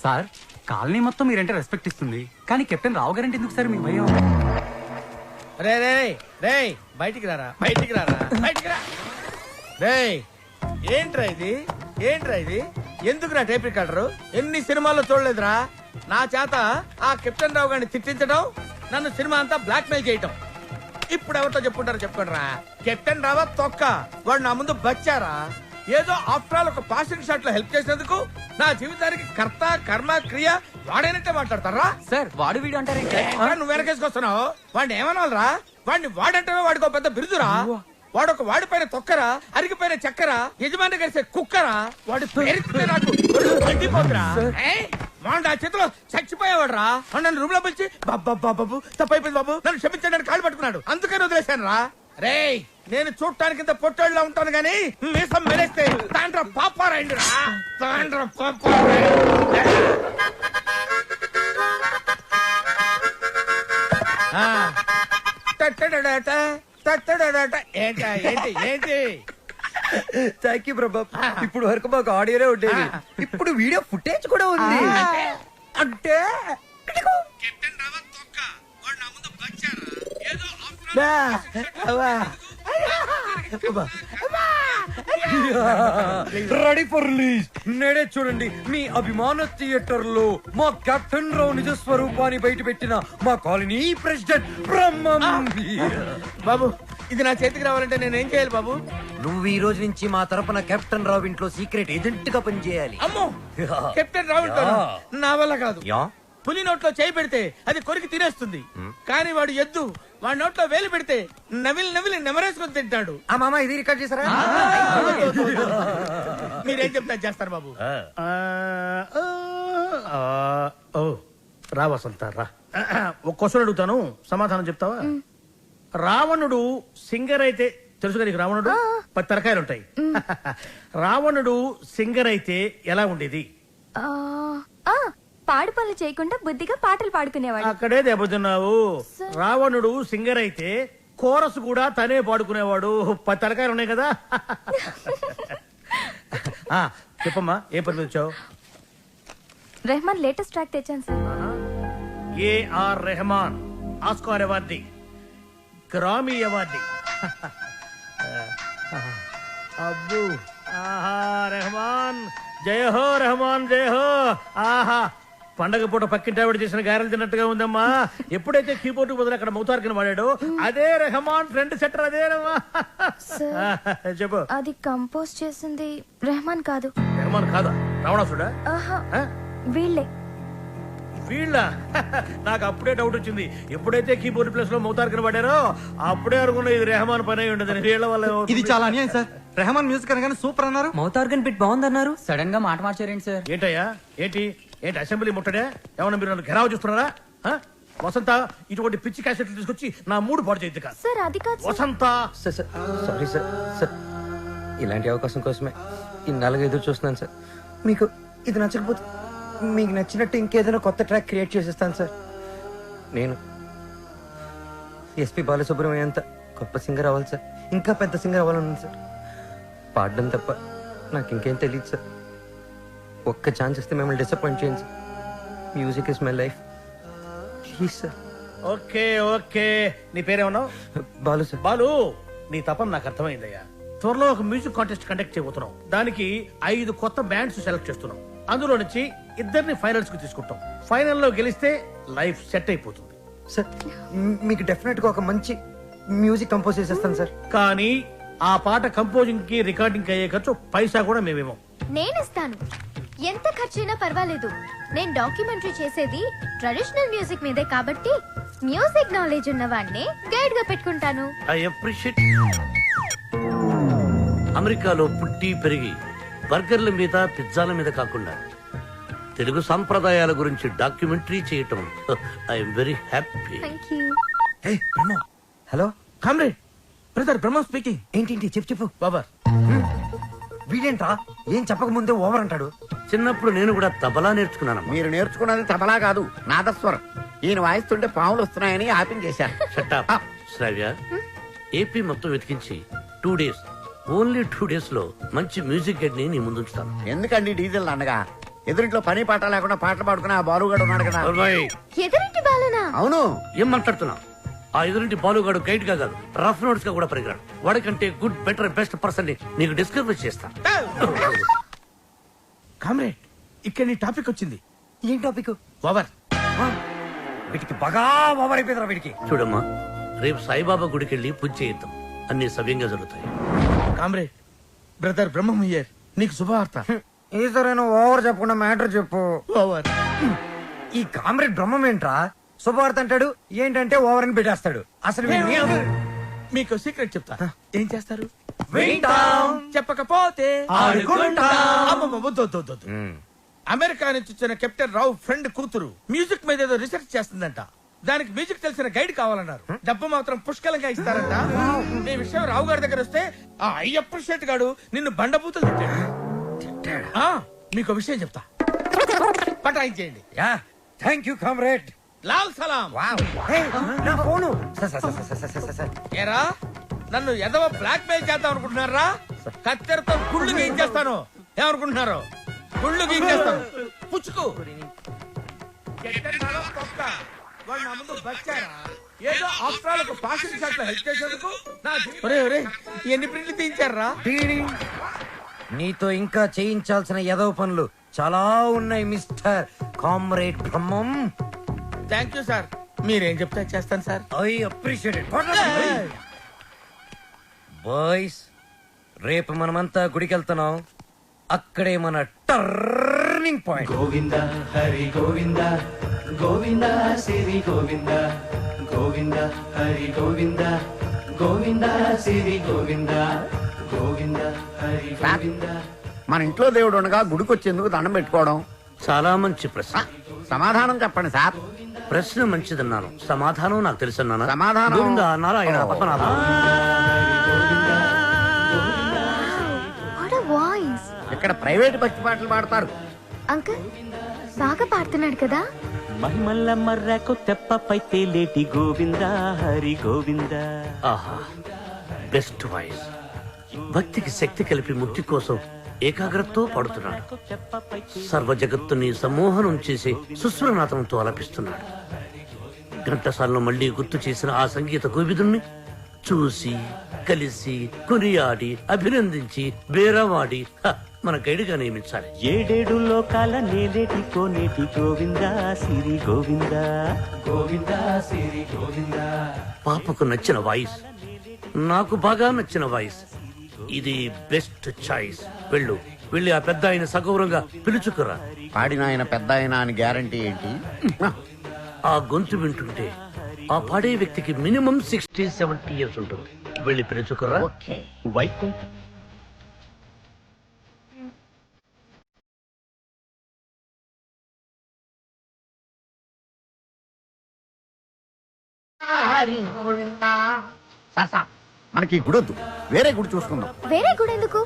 Sir colony మొత్తం మీరంటే respect ఇస్తుంది, కానీ కెప్టెన్ రావు గారంటే ఎందుకు సార్ మీ భయం? రే రే రే బయటికి రారా, బయటికి రారా, బయటికి రా. రే ఏంట్రా ఇది, ఏంట్రా ఇది? ఎందుకురా టేప్ రికార్డరు? ఎన్ని సినిమాల్లో చూడలేదురా నా చేత ఆ కెప్టెన్ రావు గారిని తిట్టించడం, నన్ను సినిమా అంతా బ్లాక్ మెయిల్ చేయటం. ఇప్పుడు ఎవరితో చెప్పుకుంటారో చెప్పుకోండి రా. కెప్టెన్ రావా తొక్క, వాడు నా ముందు బచ్చారా. ఏదో ఆఫ్టర్ ఆల్ ఒక పాసింగ్ షాట్ లో హెల్ప్ చేసినందుకు నా జీవితానికి కర్త కర్మ క్రియ వాడైనట్టే మాట్లాడతారా? సార్ వాడు వీడు అంటారేంటి? నువ్వు వెనకేసుకొస్తున్నావు. వాడిని ఏమనాలరా? వాడిని వాడంటే వాడికి ఒక పెద్ద బిరుదురా. వాడొక వాడిపైన తొక్కరా, అరిగిపోయిన చక్కరా, యజమాని కలిసే కుక్కరా. వాడి పేరుతుంటే నాకు తగ్గిపోతురా. వాడు ఆ చేతిలో చచ్చిపోయేవాడు రా. నన్ను రూమ్ లో పిలిచి బాబు తప్పైపోయింది బాబు నన్ను క్షమించడానికి కాళ్ళు పట్టుకున్నాడు, అందుకని వదిలేశాను రా. రే నేను చూడటానికి ఇంత పొట్టోళ్ళ ఉంటాను గానీ మీసం మెరేస్తే తాండ్ర పాపారాయండి రా, తాండ్ర ఏంటి ఏంటి? థ్యాంక్ యూ ప్రభా. ఇప్పుడు వరకు మాకు ఆడియోనే ఉండేది, ఇప్పుడు వీడియో ఫుటేజ్ కూడా ఉంది. అంటే రెడీ ఫర్ రిలీజ్. నేడే చూడండి మీ అభిమాన థియేటర్ లో మా కెప్టెన్ రావు నిజ స్వరూపాన్ని బయట పెట్టిన మా కాలనీ ప్రెసిడెంట్ బ్రహ్మం. బాబు ఇది నా చేతికి రావాలంటే నేను ఏం చేయాలి బాబు? నువ్వు ఈ రోజు నుంచి మా తరపున కెప్టెన్ రావు ఇంట్లో సీక్రెట్ ఏజెంట్ గా పనిచేయాలి. అమ్మో కెప్టెన్ రావు నా వల్ల కాదు. పులి నోట్లో చేయి పెడితే అది కొరికి తినేస్తుంది, కానీ వాడు ఎద్దు. వాడి నోట్లో వేలు పెడితే నవిలి నవిలి నెమరేసుకొని తింటాడు. ఆ మామ ఇది రికార్డ్ చేశారా? మీరేం చెప్తా చేస్తారు బాబు. ఓ రా వసంత రా. ఒక క్వశ్చన్ అడుగుతాను, సమాధానం చెప్తావా? రావణుడు సింగర్ అయితే తెలుసు కదా నీకు? రావణుడు 10 తరకాయలు ఉంటాయి. రావణుడు సింగర్ అయితే ఎలా ఉండేది? పాడు పనులు చేయకుండా బుద్ధిగా పాటలు పాడుకునేవాడు. అక్కడే దెబ్బతున్నావు. రావణుడు సింగర్ అయితే కోరస్ కూడా తనే పాడుకునేవాడు. 10 తరకాయలు ఉన్నాయి కదా. చెప్పమ్మా ఏం పని మీద వచ్చావు? రెహమాన్ లేటెస్ట్ ట్రాక్ తెచ్చాను sir. AR Rahman Oscar awardee, Grammy awardee. అబ్బు ఆహా రెహమాన్ జయ హో, రెహమాన్ జయ హో. ఆహా పండగ పూట పక్కింటి ఆవిడ చేసిన గారెలు తిన్నట్టుగా ఉందమ్మా. ఎప్పుడైతే కీబోర్డ్ బదులు అక్కడ మౌతార్కిని వాడాడో అదే రెహమాన్ ఫ్రెండ్ సెటర్ అదేనమ్మా. చెప్పు. అది కంపోజ్ చేసింది రెహమాన్ కాదు. రెహమాన్ కాదా? రావణాసుడా? వీళ్ళే. వీళ్ళ నాకు అప్పుడే డౌట్ వచ్చింది. ఎప్పుడైతే కీబోర్డ్ ప్లేస్ లో మౌతార్కిని వాడారో అప్పుడే అనుకున్నా ఇది రెహమాన్ పని అయి ఉండదు. వీళ్ళ వల్ల ఇది చాలా అన్యాయం సార్. రెహమాన్ మ్యూజిక్ అనగానే సూపర్ అన్నారు, మౌతార్గన్ బిట్ బాగుందన్నారు, సడన్ గా మాట మార్చారేంటి సార్? ఏంటయ్యా ఏంటి ఏంటి అసెంబ్లీ ముట్టడే? ఏమన్నా మీరు నన్ను ఘెరావు చూస్తున్నారా? వసంత ఇటువంటి పిచ్చి క్యాసెట్లు తీసుకొచ్చి నా మూడు పాడు చేయద్దు కాదు సార్. అది కాదు వసంత. Sorry sir. సార్ ఇలాంటి అవకాశం కోసమే ఇన్నాళ్ళుగా ఎదురు చూస్తున్నాను సార్. మీకు ఇది నచ్చకపోతే మీకు నచ్చినట్టు ఇంకేదైనా కొత్త ట్రాక్ క్రియేట్ చేసేస్తాను సార్. నేను ఎస్పి బాలసుబ్రహ్మణ్యం అంత గొప్ప సింగర్ అవ్వాలి సార్, ఇంకా పెద్ద సింగర్ అవ్వాలన్నాను సార్. పాడడం తప్ప నాకు ఇంకేం తెలియదు సార్. ఒక్క ఛాన్స్ ఇస్తే మిమ్మల్ని డిసప్పాయింట్ చేయండి sir. Music is my life, please sir. Okay okay. నీ పేరేమన్నావు? బాలు సార్. బాలు, నీ తపన నాకు అర్థమైందయ్యా. త్వరలో ఒక మ్యూజిక్ కాంటెస్ట్ కండక్ట్ చేయబోతున్నాం. దానికి 5 కొత్త బ్యాండ్స్ సెలెక్ట్ చేస్తున్నాం. అందులో నుంచి 2 ఫైనల్స్ కు తీసుకుంటాం. ఫైనల్లో గెలిస్తే లైఫ్ సెట్ అయిపోతుంది సార్. మీకు డెఫినెట్ గా ఒక మంచి మ్యూజిక్ కంపోజ్ చేసేస్తాను సార్. కానీ ఆ పాట కంపోజింగ్ కి రికార్డింగ్ అయ్యే ఖర్చు పైసా కూడా మేమేమో. నేను ఇస్తాను, ఎంత ఖర్చైనా పర్వాలేదు. నేను డాక్యుమెంటరీ చేసేది ట్రెడిషనల్ మ్యూజిక్ మీదే కాబట్టి మ్యూజిక్ నాలెడ్జ్ ఉన్న వాడిని గైడ్ గా పెట్టుకుంటాను. I appreciate. అమెరికాలో పుట్టి పెరిగి బర్గర్ల మీద పిజ్జాల మీద కాకుండా తెలుగు సంప్రదాయాల గురించి డాక్యుమెంటరీ చేయటం I'm very happy. Thank you. Hello comrade, brother Brahma speaking. ఏంటి చెప్పు బాబా. వీడేంట్రా ఏం చెప్పక ముందే ఓవర్ అంటాడు. చిన్నప్పుడు నేను కూడా తబలా నేర్చుకున్నాను. మీరు నేర్చుకున్నది తబలా కాదు, నాదస్వరం. ఈయన వాయిస్తుంటే పాములు వస్తున్నాయని ఆపించేశారు. శ్రావ్య, ఏపీ మొత్తం వెతికించి 2 days, ఓన్లీ 2 days లో మంచి మ్యూజిక్ గైడ్ ని నీ ముందుంచుతాను. ఎందుకండి డీజిల్ అండగా? ఎదురింట్లో పని పాట లేకుండా పాటలు పాడుకుని ఆ బాలుగాడు ఉన్నాడు కదా. ఓర్మయ్, ఎదురింటి బాలునా? అవును. ఏం మాట్లాడుతున్నావు? ఆ ఎదురింటి బాలుగాడు గైడ్ గా కాదు, రఫ్ నోట్స్ గా కూడా పరిగరాడు. వాడికంటే గుడ్, బెటర్, బెస్ట్ పర్సన్ ని నీకు డిస్కవర్ చేస్తా. కామ్రేడ్, ఇక్కడ నీ టాపిక్ వచ్చింది. ఏం టాపిక్? ఓవర్. వీటికి బాగా ఓవర్ అయిపోయిందిరా వీడికి. చూడమ్మా, రేపు సాయిబాబా గుడికి వెళ్ళి పూజ చేయిద్దాం, అన్ని సవ్యంగా జరుగుతాయి. Comrade, brother Brahmam here. నీకు శుభవార్త. ఈసారైనా ఓవర్ చెప్పకుండా మ్యాటర్ చెప్పు. ఓవర్. ఈ కామ్రేడ్ బ్రహ్మం ఏంట్రా? శుభవార్త అంటాడు, ఏంటంటే ఓవర్ అని పెట్టేస్తాడు. అసలు మీకు సీక్రెట్ చెప్తా. ఏం చేస్తారు? వింటాం. చెప్పకపోతే ఆడుకుంటాం. అమ్మమ్మ, వద్దు, వద్దు, వద్దు, వద్దు. అమెరికా నుంచి వచ్చిన కెప్టెన్ రావు ఫ్రెండ్ కూతురు మ్యూజిక్ మీద ఏదో రీసెర్చ్ చేస్తుందంట. దానికి మ్యూజిక్ తెలిసిన గైడ్ కావాలన్నారు. డబ్బు మాత్రం పుష్కలంగా ఇస్తారంట. ఈ విషయం రావు గారి దగ్గర వస్తే ఆ అయ్యప్రిషియేట్ గాడు నిన్ను బండబూతులు తిట్టాడు. ఆ, మీకు విషయం చెప్తా, పటాయించేయండి. Thank you comrade. లాల్ సలాం. నా ఫోను. ఏరా, నన్ను ఎదవ బ్లాక్ మెయిల్ చేద్దాం అనుకుంటున్నారా? కత్తెరతో గుళ్ళు గీయించేస్తాను. ఏమనుకుంటున్నారు? గుళ్ళు గీయించేస్తాను. పుచ్చుకు. ఎట్టన్నారో తొక్క. వాడు నా ముందు బచ్చారా? ఏదో ఆఫ్రాలకు పాసింగ్ షాట్ లో హెల్ప్ చేసేందుకు నా ఎన్ని ప్రింట్లు తీయించారా? నీతో ఇంకా చేయించాల్సిన ఎదవ పనులు చాలా ఉన్నాయి mister comrade Brahmam. Thank you sir. మీరేం చెప్తే చేస్తాను sir. I appreciate it. Boys, రేపు మనమంతా గుడికి వెళ్తున్నాం. అక్కడే మన టర్నింగ్ పాయింట్. గోవింద హరి గోవింద గోవింద సిరి గోవింద గోవింద హరి గోవింద గోవింద సిరి గోవింద గోవింద హరి గోవింద. మన ఇంట్లో దేవుడు ఉండగా గుడికి వచ్చేందుకు దండం పెట్టుకోవడం. చాలా మంచి ప్రశ్న. సమాధానం చెప్పండి సార్. ప్రశ్న మంచిదన్నాను, సమాధానం నాకు తెలుసన్నానా? సమాధానం- గోవింద నారాయణ ఓ. పద్మనాభ. What a voice. ఇక్కడ ప్రైవేట్ భక్తి పాటలు పాడతారు. అంకుల్ బాగా పాడుతున్నాడు కదా. మహిమల్ల మర్రకు తెప్పపై తేలేటి గోవింద హరి గోవింద. ఆహా, బెస్ట్ వాయిస్. భక్తికి శక్తి కలిపి ముక్తి కోసం ఏకాగ్రతతో పాడుతున్నాడు. సర్వ జగత్తుని సమ్మోహనం చేసి సుస్వరనాథంతో ఆలపిస్తున్నాడు. ఘంటసాలను మళ్లీ గుర్తు చేసిన ఆ సంగీత కోవిదుణ్ణి చూసి, కలిసి, కొనియాడి, అభినందించి, బేరవాడి మన గైడ్గా నియమించాలి. ఏడేడు లోకాల నేలేటి కోనేటి గోవింద సిరి గోవింద గోవింద సిరి గోవింద. పాపకు నచ్చిన వాయిస్, నాకు బాగా నచ్చిన వాయిస్. ఇది బెస్ట్ చాయిస్. వెళ్ళు, వెళ్ళి ఆ పెద్ద ఆయన సగౌరవంగా పిలుచుకురా. పాడిన ఆయన పెద్ద ఆయన అని గ్యారంటీ ఏంటి? ఆ గొంతు వింటుంటే ఆ పాడే వ్యక్తికి మినిమం 60-70 ఇయర్స్ ఉంటుంది. వెళ్ళి పిలుచుకురా. వైకుంఠ సార్, సార్, మనకి ఈ గుడి వద్దు, వేరే గుడి చూసుకుందాం. వేరే గుడి ఎందుకు?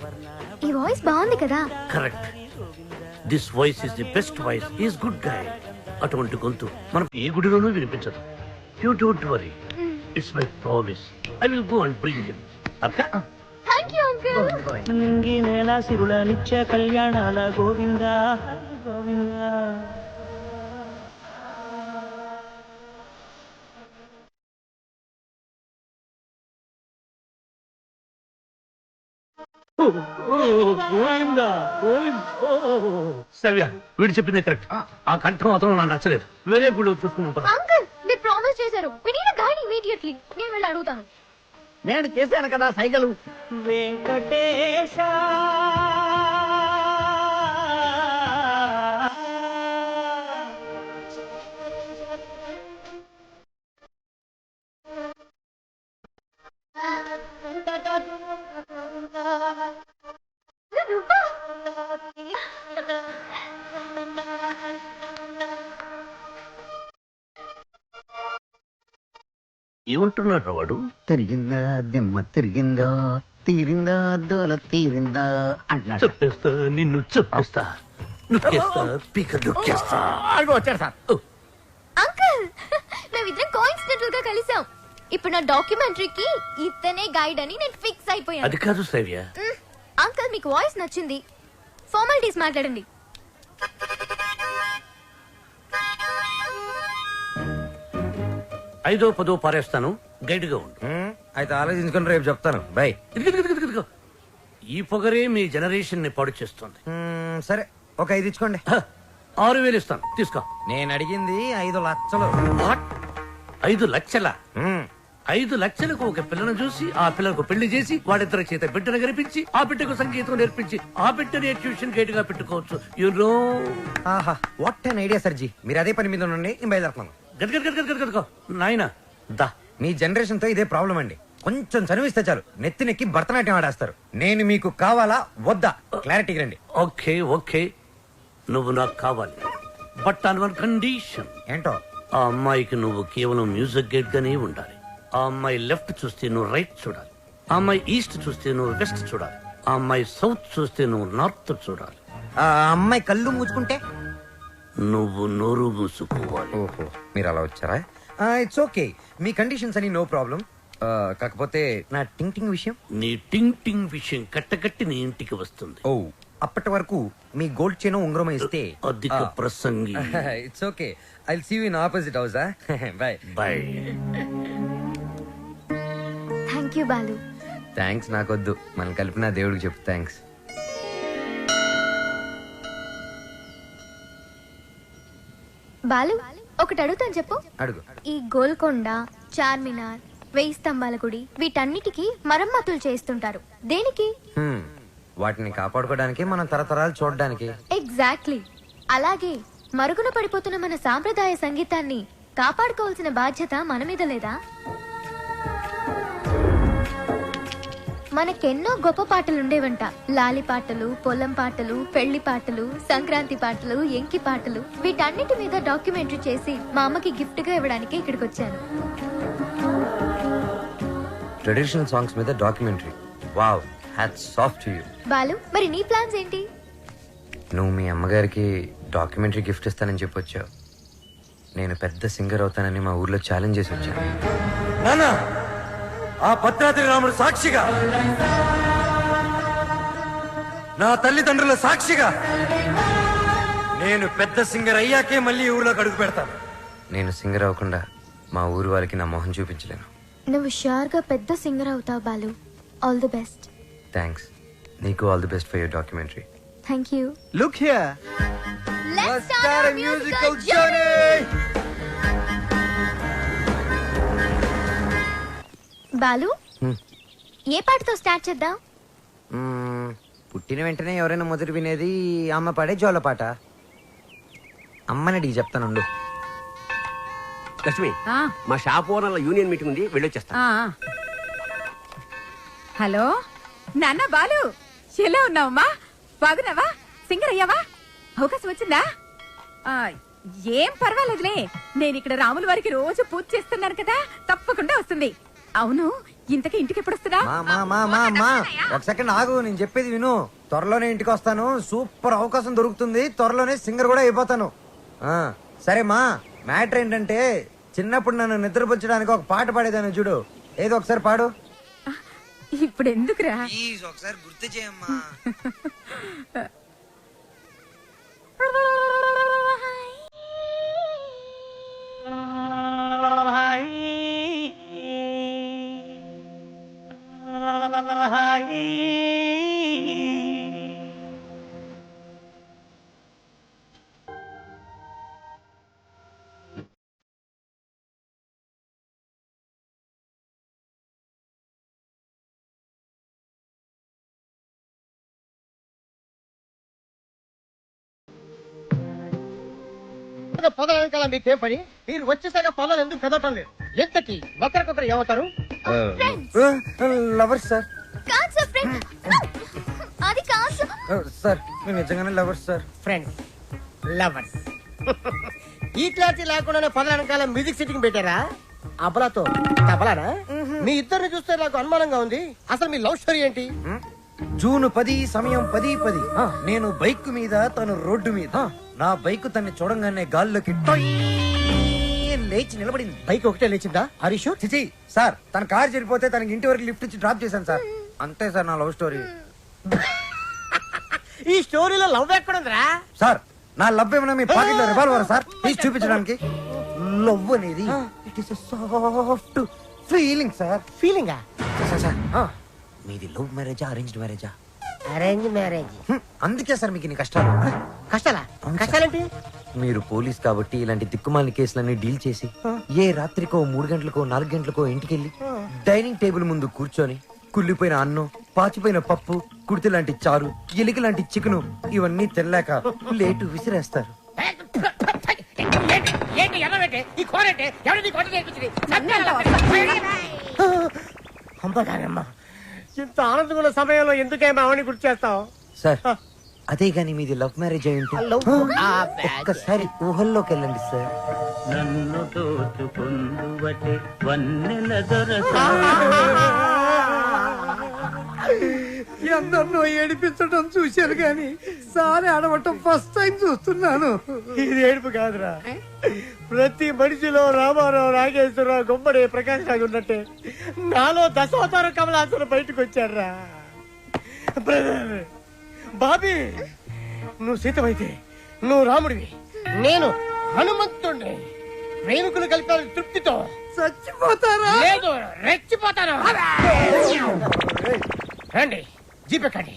ఈ వాయిస్ బాగుంది కదా. Correct. This voice is the best voice. Is good guy. అటువంటి గొంతు మనం ఏ గుడిలోనూ వినిపించదు. You don't worry, it's my promise. I will go and bring him. Thank you uncle. నింగి నేల సిరుల నిత్య కళ్యాణాల గోవింద హరి గోవింద. సవ్య, వీడు చెప్పింది కరెక్ట్. ఆ కంఠం మాత్రం నాకు నచ్చలేదు. వేరే గుడి చూసుకున్నాం. అంకుల్ మీరు ప్రామిస్ చేశారు. We need a guide immediately. నేను వెళ్ళి అడుగుతాను. నేను చేశాను కదా సైగలు. వెంకటేశ ఏమంటున్నాడు వాడు? తిరిగిందా దిమ్మ తిరిగిందా, తీరిందా దోల తీరిందా అంటున్నాడు. చెప్పేస్తా, నిన్ను చెప్పేస్తా, నొక్కేస్తా, పీక నొక్కేస్తా. అదిగో వచ్చాడు సార్. అంకుల్ మేమిద్దరం కోఇన్సిడెంటల్ గా కలిసాం. ఇప్పుడు నా డాక్యుమెంటరీకి ఇతనే గైడ్ అని నేను ఫిక్స్ అయిపోయాను. అది కాదు శ్రవ్య. అంకుల్ మీకు వాయిస్ నచ్చింది. ఫార్మాలిటీస్ మాట్లాడండి. 5ో 10ో పారేస్తాను, గైడ్ గా ఉండు. అయితే ఆలోచించుకుని రేపు చెప్తాను. బై. ఇదిగో. ఈ పొగరే మీ జనరేషన్ ని పాడు చేస్తుంది. సరే, ఒక 5 ఇచ్చుకోండి. 6,000 ఇస్తాను, తీసుకో. నేను అడిగింది 5 లక్షలు. 5 లక్షల? మ్మ్. 5 లక్షలకు ఒక పిల్లను చూసి ఆ పిల్లకు పెళ్లి చేసి వాడిద్దరి చేత బిడ్డను కనిపించి ఆ బిడ్డకు సంగీతం నేర్పించి ఆ బిడ్డని ట్యూషన్ గైడ్ గా పెట్టుకోవచ్చు. ఆహా, వాట్ అన్ ఐడియా సర్జీ. మీరు అదే పని మీద ఉండండి, నేను బయలుదేరుతున్నాను. గదగదగదగదగో నాయనా దా. మీ జనరేషన్ తో ఇదే ప్రాబ్లం అండి. కొంచెం చనువిస్తే చాలు నెత్తినెక్కి భరతనాట్యం ఆడేస్తారు. నేను మీకు కావాలా వద్దా క్లారిటీకి రండి. ఓకే నువ్వు నాకు కావాలి, బట్ ఆన్ వన్ కండిషన్. ఏంటో? ఆ అమ్మాయికి నువ్వు కేవలం మ్యూజిక్ గైడ్ గానే ఉండాలి. ఆ అమ్మాయి లెఫ్ట్ చూస్తే నువ్వు రైట్ చూడాలి, ఆ అమ్మాయి ఈస్ట్ చూస్తే నువ్వు వెస్ట్ చూడాలి, ఆ అమ్మాయి సౌత్ చూస్తే నువ్వు నార్త్ చూడాలి. ఆ అమ్మాయి కళ్ళు మూసుకుంటే నువ్వు నోరు మూసుకోవాలి. ఓహో, మీరు అలా వచ్చారా? It's okay. మీ కండిషన్స్ అని నో ప్రాబ్లం. కాకపోతే నా టింగ్ టింగ్ విషయం. నీ టింగ్ విషయం కట్టకట్టి నీ ఇంటికి వస్తుంది. ఓ, అప్పటి వరకు మీ గోల్డ్ చైన్ ఉంగరం ఇస్తే అధిక ప్రసంగి. It's okay. I will see you in opposite house. Bye bye. Thank you Balu. Thanks నాకొద్దు, మనం కలిపిన దేవుడికి చెప్పు థ్యాంక్స్. బాలు, ఒకటి అడుగుతాను చెప్పు. అడుగు. ఈ గోల్కొండ, చార్మినార్, 1000 స్తంభాల గుడి వీటన్నిటికీ మరమ్మతులు చేస్తుంటారు. దేనికి? వాటిని కాపాడుకోవడానికి, మనం తరతరాలు చూడడానికి. ఎగ్జాక్ట్లీ. అలాగే మరుగున పడిపోతున్న మన సాంప్రదాయ సంగీతాన్ని కాపాడుకోవాల్సిన బాధ్యత మన మీద లేదా? మనకెన్నో గొప్ప పాటలు ఉండేవంట. లాలి పాటలు, పొలం పాటలు, పెళ్లి పాటలు, సంక్రాంతి పాటలు, ఎంకి పాటలు. వీటన్నిటి మీద డాక్యుమెంటరీ చేసి మా అమ్మకి గిఫ్ట్ గా ఇవ్వడానికి ఇక్కడికి వచ్చాను. ట్రెడిషనల్ సాంగ్స్ మీద documentary. Wow, hats off to you. Balu, మరి నీ ప్లాన్స్ ఏంటి? నువ్వు మీ అమ్మగారికి డాక్యుమెంటరీ గిఫ్ట్ ఇస్తానని చెప్పొచ్చావు. నేను పెద్ద సింగర్ అవుతానని మా ఊర్లో ఛాలెంజ్ చేసి వచ్చాను. నానా, ఆ భద్రాద్రి రాముడు సాక్షిగా, నా తల్లిదండ్రుల సాక్షిగా, నేను పెద్ద సింగర్ అయ్యాకే మళ్ళీ ఈ ఊర్లోకి అడుగు పెడతాను. నేను సింగర్ అవ్వకుండా మా ఊరు వాళ్ళకి నా మొహం చూపించలేను. నువ్వు షూర్ గా పెద్ద సింగర్ అవుతావు Balu. All the best. Thanks. నీకు all the best for your documentary. Thank you. Look here. Let's start a musical journey. Balu, ఏ పాటతో స్టార్ట్ చేద్దాం? పుట్టిన వెంటనే ఎవరైనా మొదటి వినేది అమ్మ పాడే జోల పాట. అమ్మనడిగి చెప్తానుండు. లక్ష్మి, మా షాప్ ఓనర్ల యూనియన్ మీటింగ్ ఉంది, వెళ్ళొచ్చేస్తా. హలో నాన్న బాలు, ఎలా ఉన్నావమ్మా? బాగున్నావా? సింగర్ అయ్యావా? అవకాశం వచ్చిందా? ఏం పర్వాలేదులే, నేను ఇక్కడ రాముల వారికి రోజు పూజ చేస్తున్నాను కదా, తప్పకుండా వస్తుంది. అవును, ఇంతకీ ఇంటికి ఎప్పుడు వస్తున్నా? ఒక సెకండ్ ఆగు, నేను చెప్పేది విను. త్వరలోనే ఇంటికి వస్తాను. సూపర్ అవకాశం దొరుకుతుంది. త్వరలోనే సింగర్ కూడా అయిపోతాను. సరే మా, మ్యాటర్ ఏంటంటే చిన్నప్పుడు నన్ను నిద్రపుచ్చడానికి ఒక పాట పాడేదాన్ని చూడు. ఏదో ఒకసారి పాడు. ఇప్పుడు ఎందుకురా? ఒకసారి గుర్తు చేయమ్మా. పొదల వెనకాల మీకేం పని? మీరు వచ్చేసాక పొలాలు ఎందుకు కదవటం లేదు? ఎంతకి ఒకరికొకరు ఏమవుతారు? Lovers sir. కాదు సార్, ఫ్రెండ్. అది కాదు సార్, నేను నిజంగానే లవర్స్ సార్. Friends, lovers. ఈ క్లారిటీ లేకుండానే పొదల వెనకాల మ్యూజిక్ సిట్టింగ్ పెట్టారా? అబలాతో తబలానా? మీ ఇద్దరిని చూస్తే నాకు అనుమానంగా ఉంది. అసలు మీ లవ్ స్టోరీ ఏంటి? జూన్ 10 సమయం 10:10. నేను బైక్ మీద, తను రోడ్డు మీద. నా బైక్ తన్ని చూడంగానే గాల్లోకి లేచి నిలబడింది. బైక్ ఒకటే లేచిందా? హరీష్ చిచి సార్, తన కార్ చెడిపోతే తనకి ఇంటి వరకు లిఫ్ట్ ఇచ్చి డ్రాప్ చేశాను సార్. అంతే సార్ నా లవ్ స్టోరీ. ఈ స్టోరీలో లవ్ ఎక్కడుందిరా? సార్, నా లవ్ ఏమన్నా మీ పాకెట్ లో రివాల్వర్ సార్? తీసి చూపించడానికి. లవ్ అనేది it is soft feeling sir. ఫీలింగా? సార్ సార్ మీది లవ్ మ్యారేజా అరేంజ్డ్ మ్యారేజా? Arrange marriage. అందుకే సార్ మీకు ఇన్ని కష్టాలు. కష్టాలా? అవును సార్. కష్టాలంటే మీరు పోలీస్ కాబట్టి ఇలాంటి దిక్కుమాలిన కేసులన్నీ డీల్ చేసి ఏ రాత్రికో 3 గంటలకో 4 గంటలకో ఇంటికెళ్ళి డైనింగ్ టేబుల్ ముందు కూర్చొని కుళ్ళిపోయిన అన్నం, పాచిపోయిన పప్పు, కుడితి లాంటి చారు, ఎలిక లాంటి చికెను ఇవన్నీ తెల్లాక లేటు విసిరేస్తారు. అమ్మగారమ్మా, ఇంత ఆనందమైన సమయంలో ఎందుకేమో ఆవిడని గుర్తు చేస్తావు? సార్ అదే గాని మీది లవ్ మ్యారేజ్ అయి ఉంటే ఒక్కసారి ఊహల్లోకి వెళ్ళండి సార్. నన్ను దోచుకుందువటే వన్నెల దొరసా ఎందరినో ఏడిపించడం చూశాను గాని సారి ఆడవటం ఫస్ట్ టైం చూస్తున్నాను. ఇది ఏడుపు కాదురా, ప్రతి మనిషిలో రామారావు, నాగేశ్వరరావు, గుమ్మడి, ప్రకాష్ రాజు ఉన్నట్టే నాలో దశావతార కమలాసులు బయటకు వచ్చారా. బ్రదర్ బాబీ, నువ్వు సీతమైతే నువ్వు రాముడివి, నేను హనుమంతుడిని. ప్రేమికులు కలిపారు తృప్తితో చచ్చిపోతారా? లేదు, రెచ్చిపోతాను. రండి జీపెక్కండి,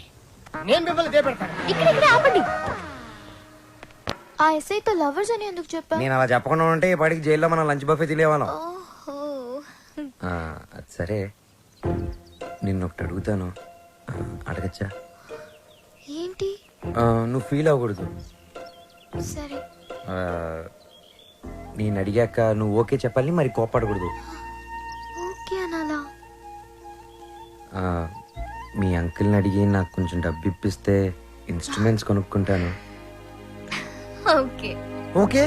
నేను మిమ్మల్ని దేపెడతాను. ఇక్కడ ఆపండి. ఆ ఎస్ఐతో లవర్స్ అని ఎందుకు చెప్పా? నేను అలా చెప్పకుండా ఉంటే ఈ పాటికి జైల్లో మనం లంచ్ బఫే తినేవాళ్ళం. ఓహో. అది సరే, నిన్నొకటి అడుగుతాను, అడగచ్చా? ఏంటి? నువ్వు ఫీల్ అవ్వకూడదు. సరే. నేను అడిగాక నువ్వు ఓకే చెప్పాలి, మరి కోప్పడకూడదు. ఓకే అనాలా? మీ అంకుల్ని అడిగి నాకు కొంచెం డబ్బు ఇప్పిస్తే ఇన్స్ట్రుమెంట్స్ కొనుక్కుంటాను. ఓకే. ఓకే.